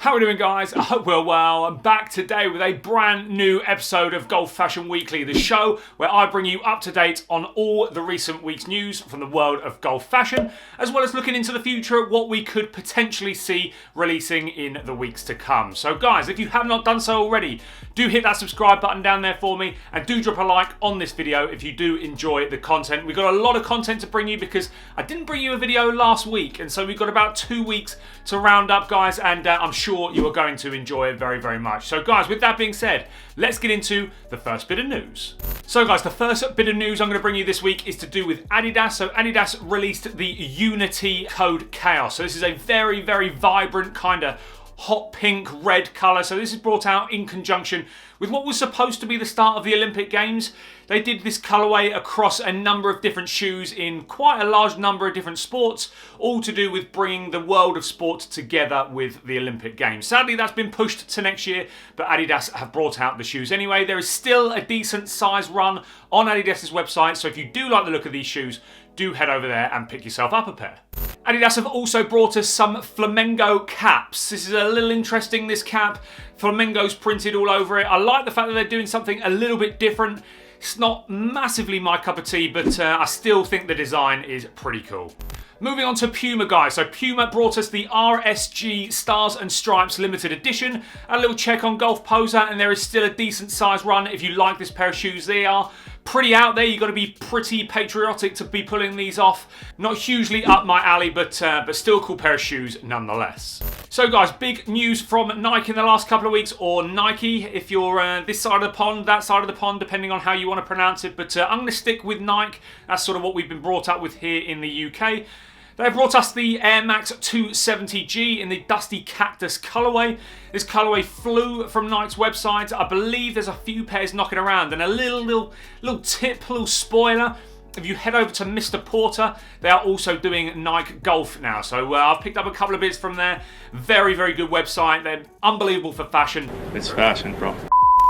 How are we doing, guys? I hope we're well. I'm back today with a brand new episode of Golf Fashion Weekly, the show where I bring you up to date on all the recent week's news from the world of golf fashion, as well as looking into the future at what we could potentially see releasing in the weeks to come. So guys, if you have not done so already, do hit that subscribe button down there for me and do drop a like on this video if you do enjoy the content. We've got a lot of content to bring you because I didn't bring you a video last week, and so we've got about 2 weeks to round up, guys, and I'm sure you are going to enjoy it very, very much. So guys, with that being said, let's get into the first bit of news. So guys, the first bit of news I'm going to bring you this week is to do with Adidas. So Adidas released the Unity CodeChaos. So this is a very, very vibrant kind of hot pink red colour. So this is brought out in conjunction with what was supposed to be the start of the Olympic Games. They did this colourway across a number of different shoes in quite a large number of different sports, all to do with bringing the world of sport together with the Olympic Games. Sadly, that's been pushed to next year, but Adidas have brought out the shoes anyway. There is still a decent size run on Adidas's website, so if you do like the look of these shoes, do head over there and pick yourself up a pair. Adidas have also brought us some Flamingo caps. This is a little interesting, this cap. Flamingo's printed all over it. I like the fact that they're doing something a little bit different. It's not massively my cup of tea, but I still think the design is pretty cool. Moving on to Puma, guys. So Puma brought us the RSG Stars and Stripes limited edition. A little check on Golf Poser, and there is still a decent size run if you like this pair of shoes. They are pretty out there. You've got to be pretty patriotic to be pulling these off. Not hugely up my alley, but still a cool pair of shoes nonetheless. So guys, big news from Nike in the last couple of weeks, or Nike if you're this side of the pond, that side of the pond, depending on how you want to pronounce it. But I'm going to stick with Nike. That's sort of what we've been brought up with here in the UK. They've brought us the Air Max 270G in the Dusty Cactus colourway. This colourway flew from Nike's website. I believe there's a few pairs knocking around. And a little tip, little spoiler. If you head over to Mr. Porter, they are also doing Nike Golf now. So I've picked up a couple of bits from there. Very, very good website. They're unbelievable for fashion. It's fashion, bro.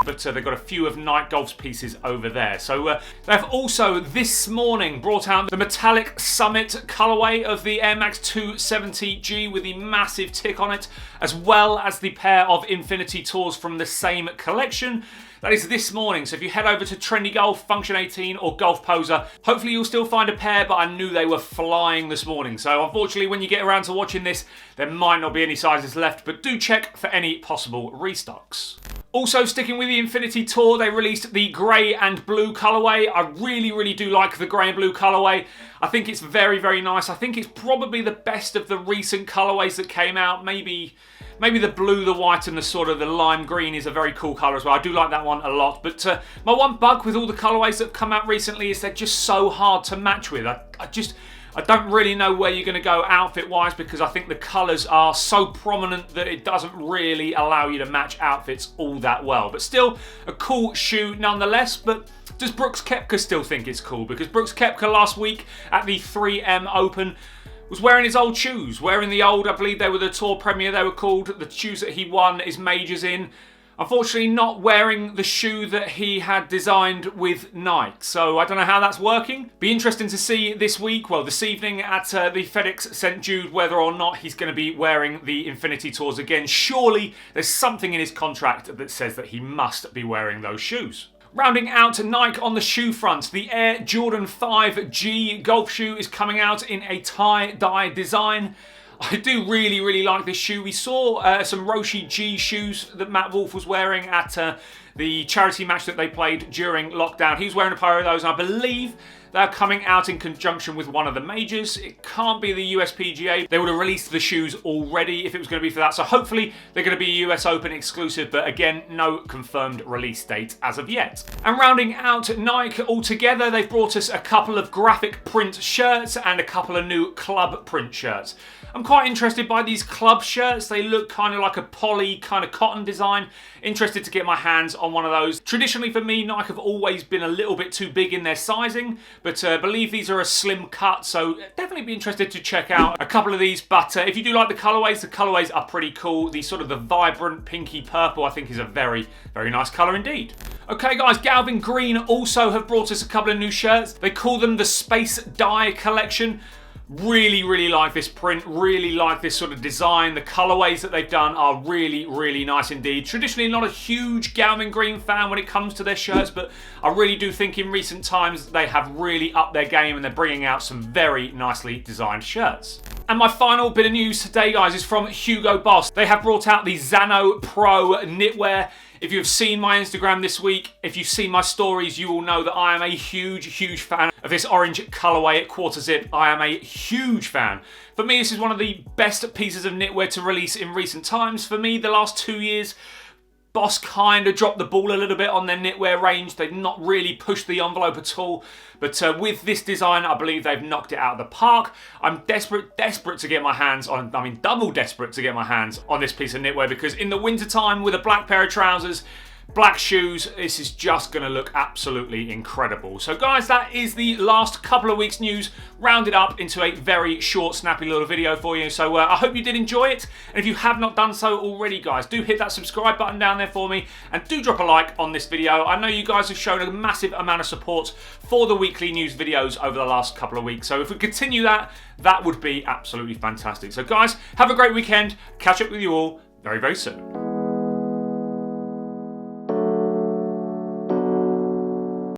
But they've got a few of Nike Golf's pieces over there. So they've also this morning brought out the Metallic Summit colorway of the Air Max 270G with the massive tick on it, as well as the pair of Infinity Tours from the same collection. That is this morning, so if you head over to Trendy Golf, Function 18 or Golf Poser, hopefully you'll still find a pair, but I knew they were flying this morning. So unfortunately, when you get around to watching this, there might not be any sizes left, but do check for any possible restocks. Also, sticking with the Infinity Tour, they released the grey and blue colourway. I really, really do like the grey and blue colourway. I think it's very, very nice. I think it's probably the best of the recent colourways that came out. Maybe the blue, the white, and the sort of the lime green is a very cool colour as well. I do like that one a lot. But my one bug with all the colourways that have come out recently is they're just so hard to match with. I don't really know where you're going to go outfit-wise, because I think the colours are so prominent that it doesn't really allow you to match outfits all that well. But still, a cool shoe nonetheless. But does Brooks Koepka still think it's cool? Because Brooks Koepka last week at the 3M Open was wearing his old shoes. Wearing the old, I believe they were the Tour Premier, they were called. The shoes that he won his majors in. Unfortunately, not wearing the shoe that he had designed with Nike. So I don't know how that's working. Be interesting to see this week, well, this evening at the FedEx St. Jude, whether or not he's going to be wearing the Infinity Tours again. Surely there's something in his contract that says that he must be wearing those shoes. Rounding out Nike on the shoe front, the Air Jordan 5G golf shoe is coming out in a tie-dye design. I do really, really like this shoe. We saw some Roshi G shoes that Matt Wolf was wearing at the charity match that they played during lockdown. He was wearing a pair of those, and I believe they're coming out in conjunction with one of the majors. It can't be the USPGA. They would have released the shoes already if it was going to be for that. So hopefully they're going to be a US Open exclusive, but again, no confirmed release date as of yet. And rounding out Nike altogether, they've brought us a couple of graphic print shirts and a couple of new club print shirts. I'm quite interested by these club shirts. They look kind of like a poly kind of cotton design. Interested to get my hands on one of those. Traditionally for me, Nike have always been a little bit too big in their sizing, but I believe these are a slim cut, so definitely be interested to check out a couple of these. But if you do like the colourways are pretty cool. The sort of the vibrant pinky purple I think is a very, very nice colour indeed. Okay guys, Galvin Green also have brought us a couple of new shirts. They call them the Space Dye Collection. Really, really like this print, really like this sort of design. The colorways that they've done are really, really nice indeed. Traditionally not a huge Galvin green fan when it comes to their shirts, but I really do think in recent times they have really upped their game and they're bringing out some very nicely designed shirts. And my final bit of news today, guys, is from Hugo Boss. They have brought out the Zano Pro knitwear. If you've seen my Instagram this week, if you've seen my stories, you will know that I am a huge, huge fan of this orange colorway at quarter zip. I am a huge fan. For me, this is one of the best pieces of knitwear to release in recent times. For me, the last 2 years, Boss kind of dropped the ball a little bit on their knitwear range. They've not really pushed the envelope at all. But with this design, I believe they've knocked it out of the park. I'm desperate to get my hands on, double desperate to get my hands on this piece of knitwear, because in the wintertime with a black pair of trousers, black shoes, this is just going to look absolutely incredible. So guys, that is the last couple of weeks news rounded up into a very short, snappy little video for you. So I hope you did enjoy it. And if you have not done so already, guys, do hit that subscribe button down there for me and do drop a like on this video. I know you guys have shown a massive amount of support for the weekly news videos over the last couple of weeks. So if we continue that, that would be absolutely fantastic. So guys, have a great weekend. Catch up with you all very, very soon.